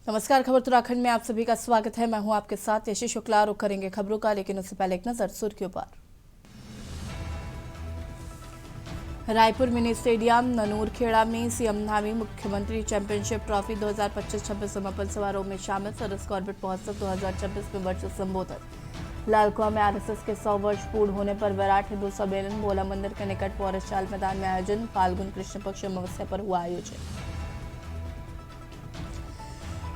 नमस्कार। खबर उत्तराखंड में आप सभी का स्वागत है। मैं हूं आपके साथ यशी शुक्ला। रुख करेंगे खबरों का, लेकिन उससे पहले एक नजर सुर्खियों पर। रायपुर मिनी स्टेडियम ननूरखेड़ा में सीएम धामी मुख्यमंत्री चैंपियनशिप ट्रॉफी 2025-26 समापन समारोह में शामिल। सरस कॉर्बेट महोत्सव 2026 में वर्चुअल संबोधन। लालकुआ में आरएसएस के 100 वर्ष पूर्ण होने पर विराट हिंदू सम्मेलन भोला मंदिर के निकट पौरस चाल मैदान में आयोजन। फाल्गुन कृष्ण पक्ष अमावस्या पर हुआ आयोजन।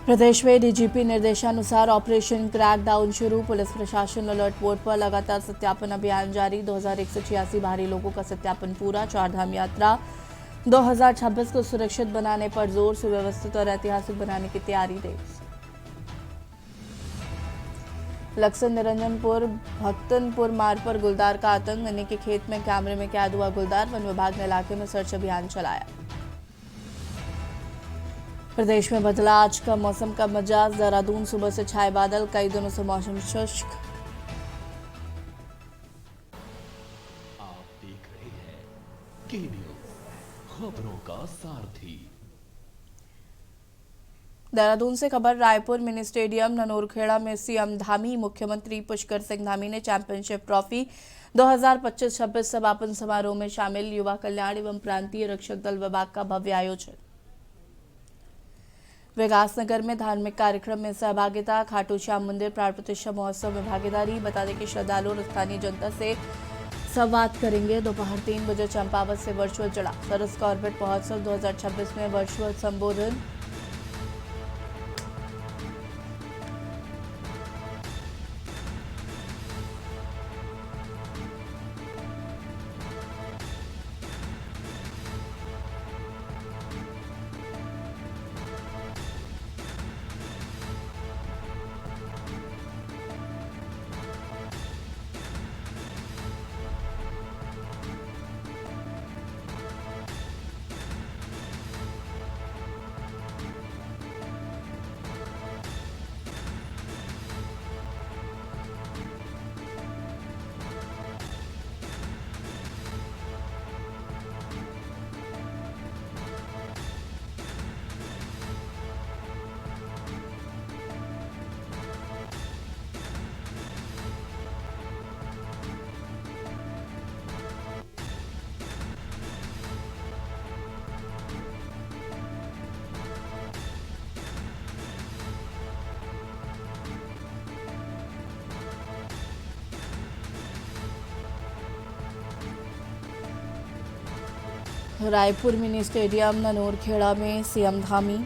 प्रदेश में डीजीपी निर्देशानुसार ऑपरेशन क्रैकडाउन शुरू। पुलिस प्रशासन अलर्ट मोड पर, लगातार सत्यापन अभियान जारी। 2186 बाहरी लोगों का सत्यापन पूरा। चारधाम यात्रा 2026 को सुरक्षित बनाने पर जोर। सुव्यवस्थित और ऐतिहासिक बनाने की तैयारी तेज। लक्ष्मण निरंजनपुर भक्तनपुर मार्ग पर गुलदार का आतंक। गन्ने के खेत में कैमरे में कैद हुआ गुलदार। वन विभाग ने इलाके में सर्च अभियान चलाया। प्रदेश में बदला आज का मौसम का मिजाज। देहरादून सुबह से छाए बादल, कई दिनों से मौसम शुष्क। आप देख रहे हैं के न्यूज़, खबरों का सारथी। देहरादून से खबर। रायपुर मिनी स्टेडियम ननूरखेड़ा में सीएम धामी मुख्यमंत्री पुष्कर सिंह धामी ने चैंपियनशिप ट्रॉफी 2025-26 समापन समारोह में शामिल। युवा कल्याण एवं प्रांतीय रक्षक दल विभाग का भव्य आयोजन। विकासनगर में धार्मिक कार्यक्रम में सहभागिता। खाटू श्याम मंदिर प्राण प्रतिष्ठा महोत्सव में भागीदारी। बता दें कि श्रद्धालु और स्थानीय जनता से संवाद करेंगे। दोपहर 3 बजे चंपावत से वर्चुअल चढ़ा। सरस कॉर्बेट महोत्सव 2026 में वर्चुअल संबोधन। रायपुर मिनी स्टेडियम ननूरखेड़ा में सीएम धामी।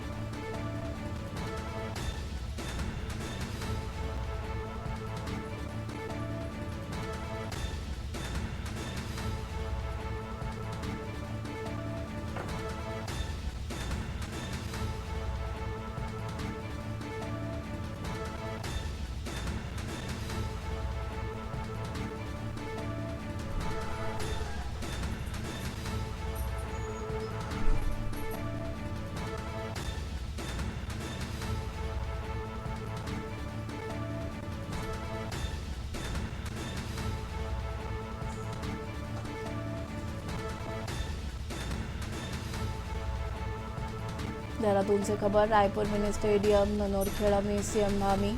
देहरादून से खबर। रायपुर मिनी स्टेडियम ननूरखेड़ा में सीएम धामी।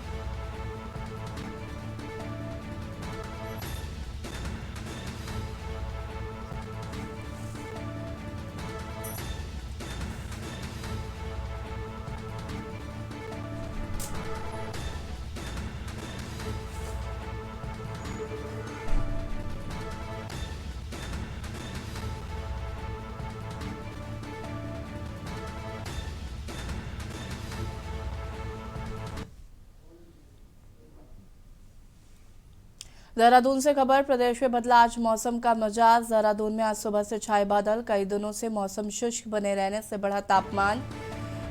देहरादून से खबर। प्रदेश में बदला आज मौसम का मिजाज। देहरादून में आज सुबह से छाए बादल, कई दिनों से मौसम शुष्क बने रहने से बढ़ा तापमान।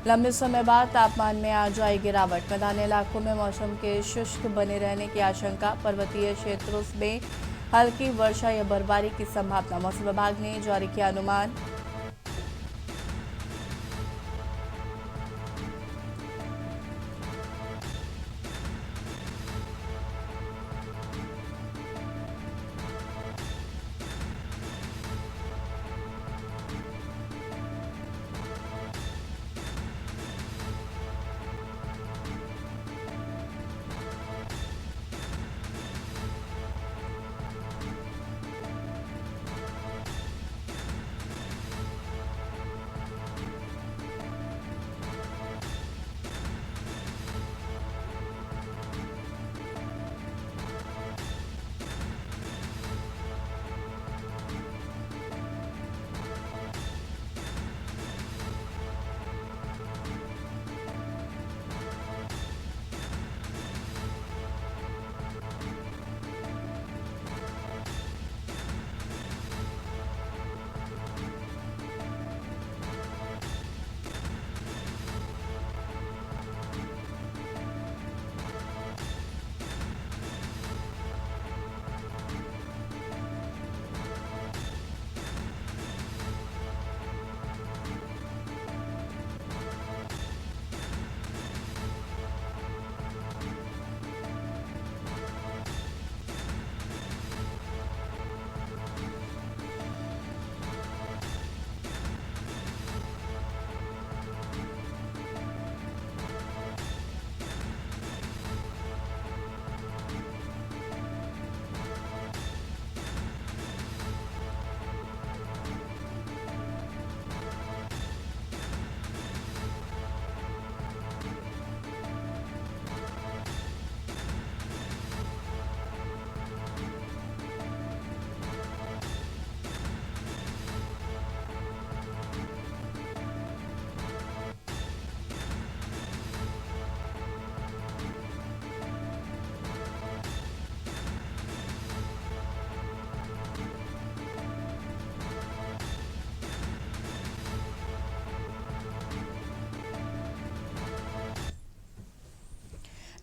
लंबे समय बाद तापमान में आ जाए गिरावट। मैदानी इलाकों में मौसम के शुष्क बने रहने की आशंका। पर्वतीय क्षेत्रों में हल्की वर्षा या बर्फबारी की संभावना। मौसम विभाग ने जारी किया अनुमान।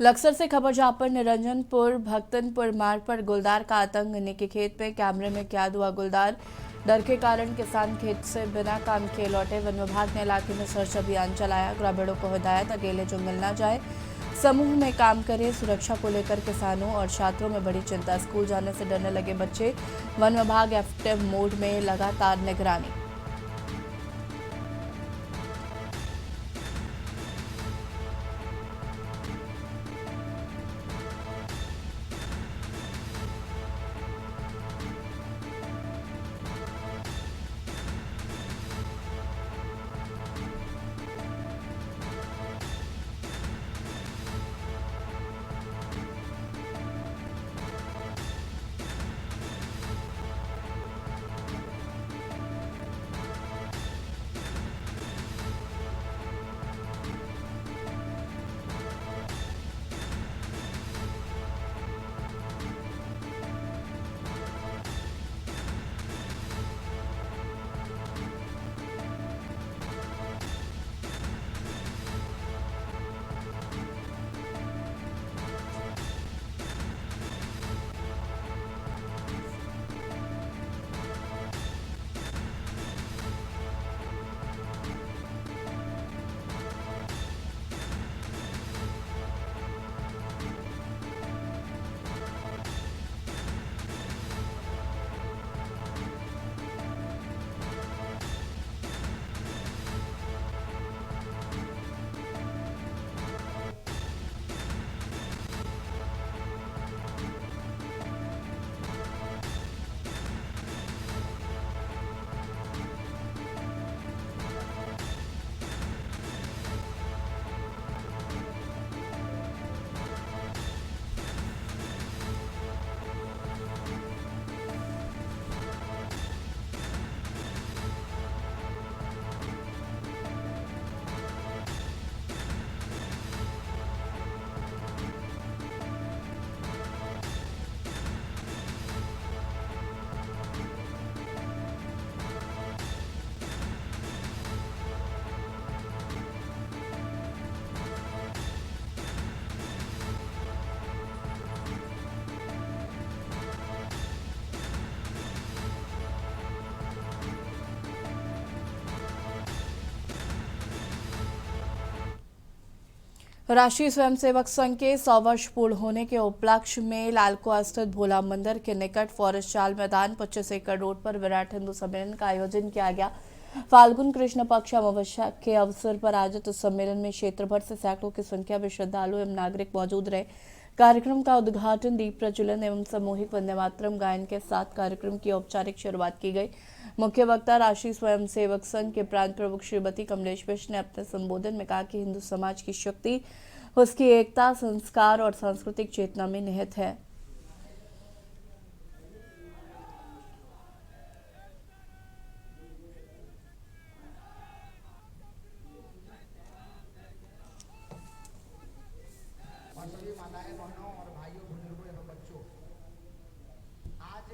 लक्सर से खबर जहां पर निरंजनपुर भक्तनपुर मार्ग पर गुलदार का आतंक। गन्ने के खेत में कैमरे में कैद हुआ गुलदार। डर के कारण किसान खेत से बिना काम किए लौटे। वन विभाग ने इलाके में सर्च अभियान चलाया। ग्रामीणों को हिदायत, अकेले जंगल न जाए, समूह में काम करें। सुरक्षा को लेकर किसानों और छात्रों में बड़ी चिंता। स्कूल जाने से डरने लगे बच्चे। वन विभाग एक्टिव मोड में लगातार निगरानी। राष्ट्रीय स्वयंसेवक संघ के 100 वर्ष पूर्ण होने के उपलक्ष्य में लालकुआ स्थित भोला मंदिर के निकट फॉरेस्ट चाल मैदान 25 एकड़ रोड पर विराट हिंदू सम्मेलन का आयोजन किया गया। फाल्गुन कृष्ण पक्ष अमावस्या के अवसर पर आयोजित इस सम्मेलन में क्षेत्र भर से सैकड़ों की संख्या में श्रद्धालु एवं नागरिक मौजूद रहे। कार्यक्रम का उद्घाटन, दीप प्रज्वलन एवं सामूहिक वंदे मातरम गायन के साथ कार्यक्रम की औपचारिक शुरुआत की गई। मुख्य वक्ता राष्ट्रीय स्वयंसेवक संघ के प्रांत प्रमुख श्रीमती कमलेश बिष्ट ने अपने संबोधन में कहा कि हिंदू समाज की शक्ति उसकी एकता, संस्कार और सांस्कृतिक चेतना में निहित है। और सभी माताएं, बहनों और भाइयों, बुजुर्गों एवं बच्चों, आज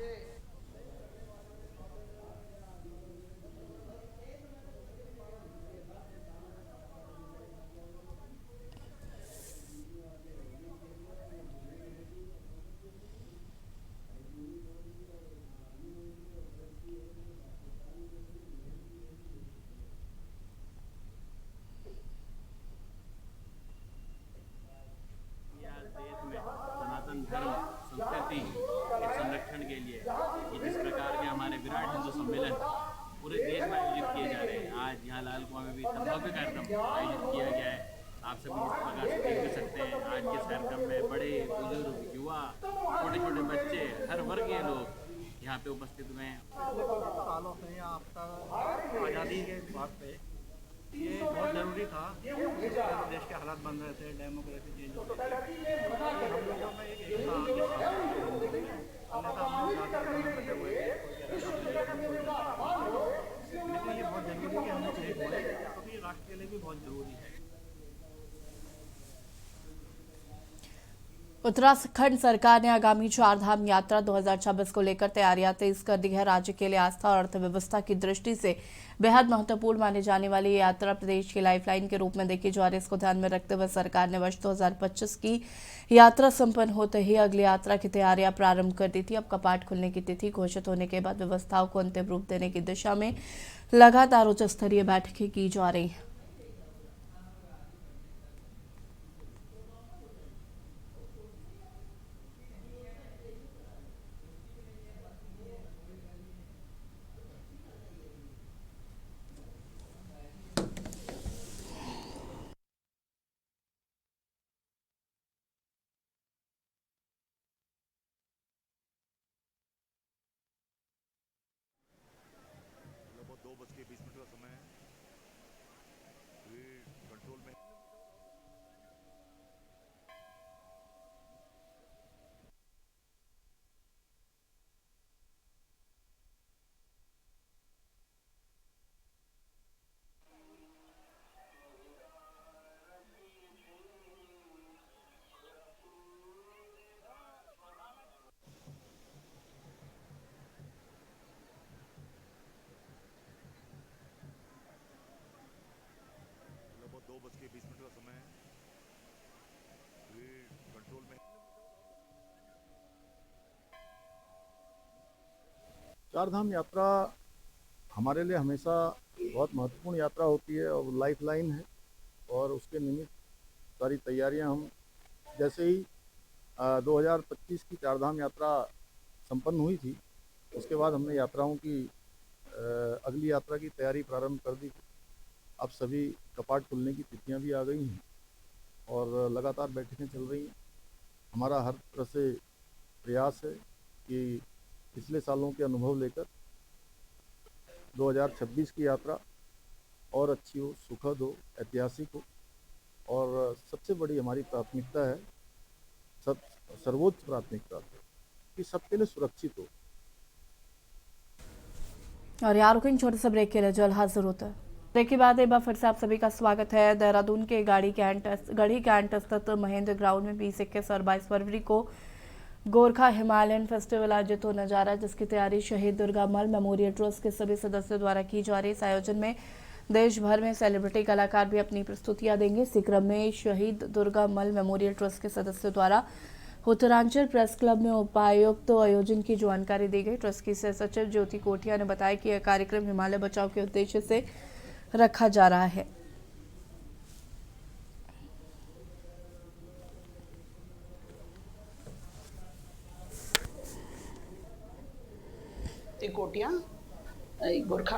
देश में सनातन धर्म संस्कृति के संरक्षण के लिए कि जिस प्रकार के हमारे विराट हिंदू सम्मेलन पूरे देश में आयोजित किए जा रहे हैं। आज यहाँ लाल कुआं में भी भव्य कार्यक्रम आयोजित किया गया है। आप सभी इस प्रकार से देख भी सकते हैं। आज के इस कार्यक्रम में बड़े बुजुर्ग, युवा, छोटे छोटे बच्चे, हर वर्ग के लोग यहाँ पे उपस्थित हुए हैं। सालों से आपका आज़ादी के बात पे ये बहुत ज़रूरी था। देश के हालात बन रहे थे, डेमोक्रेसी चेंज हो रही थी, हम लोगों में एक एकता अन्यथा हम लोग बचे हुए लेकिन ये बहुत ज़रूरी है कि हम लोग एक हुए, क्योंकि राष्ट्र के लिए भी बहुत ज़रूरी है। उत्तराखंड सरकार ने आगामी चारधाम यात्रा 2026 को लेकर तैयारियां तेज कर दी है। राज्य के लिए आस्था और अर्थव्यवस्था की दृष्टि से बेहद महत्वपूर्ण मानी जाने वाली ये यात्रा प्रदेश की लाइफलाइन के रूप में देखी जा रही है। इसको ध्यान में रखते हुए सरकार ने वर्ष 2025 की यात्रा संपन्न होते ही अगली यात्रा की तैयारियां प्रारंभ कर दी थी। अब कपाट खुलने की तिथि घोषित होने के बाद व्यवस्थाओं को अंतिम रूप देने की दिशा में लगातार उच्च स्तरीय बैठकें की जा रही हैं। लगभग 2:20 का समय है। भीड़ कंट्रोल में। लगभग 2:20 का समय है। भीड़ कंट्रोल में। चारधाम यात्रा हमारे लिए हमेशा बहुत महत्वपूर्ण यात्रा होती है और लाइफ लाइन है, और उसके निमित्त सारी तैयारियां हम जैसे ही 2025 की चारधाम यात्रा संपन्न हुई थी, उसके बाद हमने यात्राओं की अगली यात्रा की तैयारी प्रारंभ कर दी थी। अब सभी कपाट खुलने की तिथियां भी आ गई हैं और लगातार बैठकें चल रही हैं। हमारा हर तरह से प्रयास है कि पिछले सालों के अनुभव लेकर 2026 की यात्रा और अच्छी हो, सुखद हो, ऐतिहासिक हो, और सबसे बड़ी हमारी प्राथमिकता है, सर्वोच्च प्राथमिकता है कि सबके लिए सुरक्षित हो। और यार रुकें छोटे से ब्रेक के लिए, जल्द हाजिर होता है। ब्रेक के बाद एक बार फिर से आप सभी का स्वागत है। देहरादून के गढ़ी कैंट स्थित महेंद्र ग्राउंड में 20, 21 और 22 फरवरी को गोरखा हिमालयन फेस्टिवल आयोजित होने जा रहा है, जिसकी तैयारी शहीद दुर्गा मल मेमोरियल ट्रस्ट के सभी सदस्यों द्वारा की जा रही है। इस आयोजन में देश भर में सेलिब्रिटी कलाकार भी अपनी प्रस्तुतियां देंगे। इसी क्रम में शहीद दुर्गा मल मेमोरियल ट्रस्ट के सदस्यों द्वारा उत्तरांचल प्रेस क्लब में उपायुक्त आयोजन की जानकारी दी गई। ट्रस्ट की सचिव ज्योति कोटिया ने बताया कि यह कार्यक्रम हिमालय बचाओ के उद्देश्य से रखा जा रहा है। कोटिया गोरखा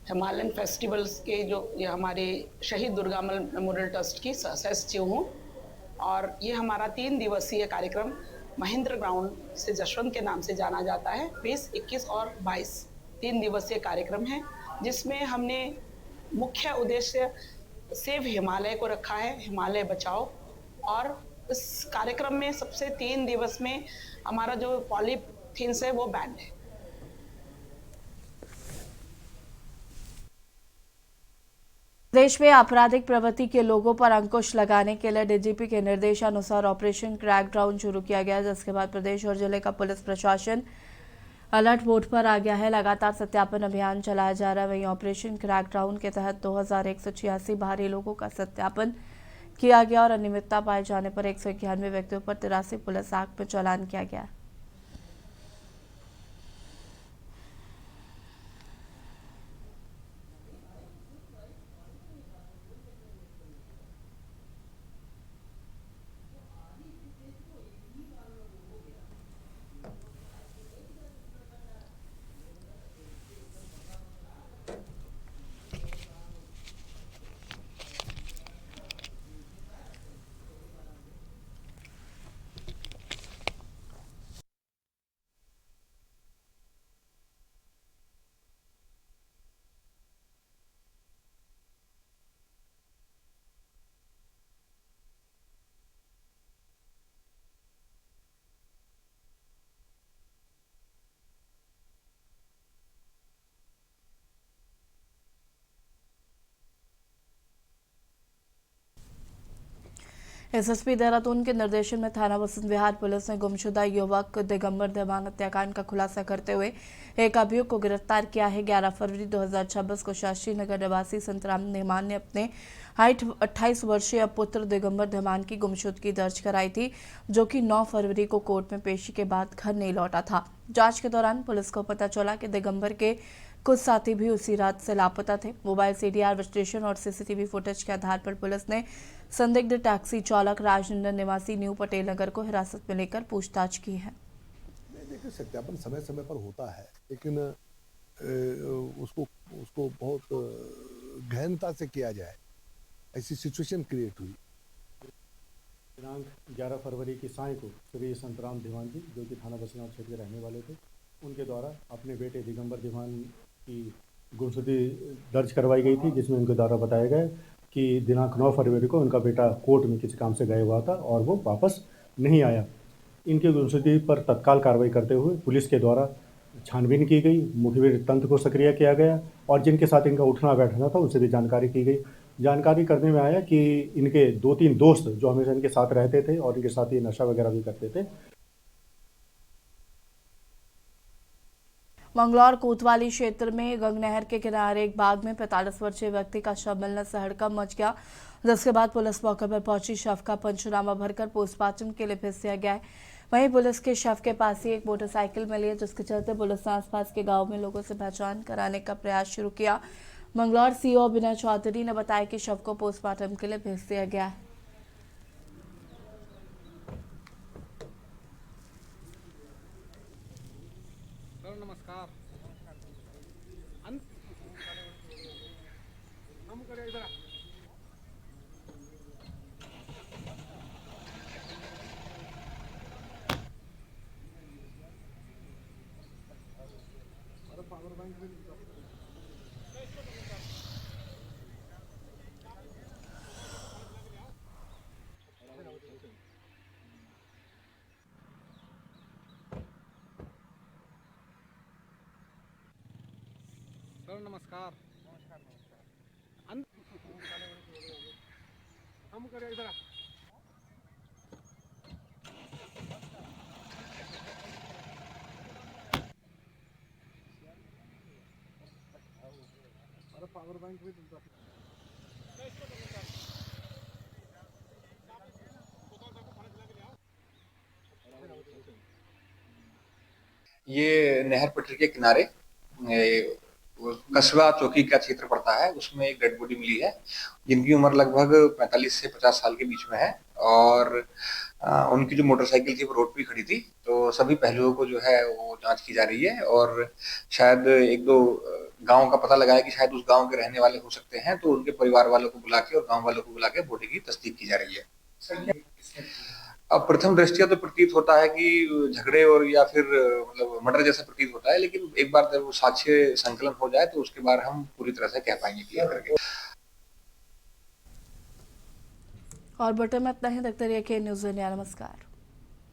हिमालयन फेस्टिवल्स के जो ये हमारे शहीद दुर्गामल मेमोरियल ट्रस्ट की सचिव हूँ, और ये हमारा 3 दिवसीय कार्यक्रम महेंद्र ग्राउंड से जशवंत के नाम से जाना जाता है। 20, 21 और 22 3 दिवसीय कार्यक्रम है, जिसमें हमने मुख्य उद्देश्य सेव हिमालय को रखा है, हिमालय बचाओ। और इस कार्यक्रम में सबसे 3 दिवस में हमारा जो पॉलीथीन्स है वो बैन है। देश में आपराधिक प्रवृत्ति के लोगों पर अंकुश लगाने के लिए डीजीपी के निर्देशानुसार ऑपरेशन क्रैकडाउन शुरू किया गया, जिसके बाद प्रदेश और जिले का पुलिस प्रशासन अलर्ट मोड पर आ गया है। लगातार सत्यापन अभियान चलाया जा रहा है। वहीं ऑपरेशन क्रैकडाउन के तहत 2186 बाहरी लोगों का सत्यापन किया गया और अनियमितता पाए जाने पर 191 व्यक्तियों पर 83 पुलिस एक्ट में चालान किया गया। एसएसपी देहरादून के निर्देशन में थाना बसंत विहार पुलिस ने गुमशुदा युवक दिगंबर देवान हत्याकांड का खुलासा करते हुए एक अभियुक्त को गिरफ्तार किया है। 11 फरवरी 2026 को शास्त्री नगर निवासी संतराम धीमान ने अपने 28 वर्षीय पुत्र दिगंबर धीमान की गुमशुदगी दर्ज कराई थी, जो कि 9 फरवरी को कोर्ट में पेशी के बाद घर नहीं लौटा था। जांच के दौरान पुलिस को पता चला कि दिगंबर के कुछ साथी भी उसी रात से लापता थे। मोबाइल सीडीआर विश्लेषण और सीसीटीवी फुटेज के आधार पर पुलिस ने संदिग्ध टैक्सी चालक राजनंदन निवासी न्यू पटेल नगर को हिरासत में लेकर पूछताछ की है। देखिए, सत्यापन समय समय पर होता है, लेकिन उसको बहुत गहनता से किया जाए, ऐसी सिचुएशन क्रिएट हुई। दिनांक 11 फरवरी की साय को श्री संतराम धीमान जी, जो कि थाना बसनावर क्षेत्र के रहने वाले थे, उनके द्वारा अपने बेटे दिगंबर धीमान की गुमशुदगी दर्ज करवाई गई थी, जिसमें उनके द्वारा बताया गया कि दिनांक 9 फरवरी को उनका बेटा कोर्ट में किसी काम से गया हुआ था और वो वापस नहीं आया। इनकी गुमशुदगी पर तत्काल कार्रवाई करते हुए पुलिस के द्वारा छानबीन की गई, मुखबिर तंत्र को सक्रिय किया गया और जिनके साथ इनका उठना बैठना था उनसे भी जानकारी की गई। जानकारी करने में आया कि इनके 2-3 दोस्त जो हमेशा इनके साथ रहते थे और इनके साथ ये नशा वगैरह भी करते थे। मंगलौर कोतवाली क्षेत्र में गंगनहर के किनारे एक बाग में 45 वर्षीय व्यक्ति का शव मिलने से हड़कंप मच गया, जिसके बाद पुलिस मौके पर पहुंची। शव का पंचनामा भरकर पोस्टमार्टम के लिए भेज दिया गया है। वहीं पुलिस के शव के पास ही एक मोटरसाइकिल मिली है, जिसके चलते पुलिस ने आसपास के गांव में लोगों से पहचान कराने का प्रयास शुरू किया। मंगलौर सीओ विनय चौधरी ने बताया कि शव को पोस्टमार्टम के लिए भेज दिया गया है। नमस्कार। सर नमस्कार। हम करें इधर। अरे पावर बैंक भी ये नहर पटरी के किनारे कस्बा चौकी का क्षेत्र पड़ता है, उसमें एक डेड बॉडी मिली है जिनकी उम्र लगभग 45 से 50 साल के बीच में है और उनकी जो मोटरसाइकिल थी वो रोड पे खड़ी थी। तो सभी पहलुओं को जो है वो जांच की जा रही है और शायद 1-2 गांव का पता लगाया कि शायद उस गांव के रहने वाले हो सकते हैं, तो उनके परिवार वालों को बुला के और गांव वालों को बुला के बॉडी की तस्दीक की जा रही है। अब प्रथम दृष्टया तो प्रतीत होता है कि झगड़े और या फिर मतलब मर्डर जैसा प्रतीत होता है, लेकिन एक बार जब वो साक्ष्य संकलन हो जाए तो उसके बाद हम पूरी तरह से कह पाएंगे क्लियर करके। और बटन में इतना ही। देखते रहिए के न्यूज़ इंडिया। नमस्कार।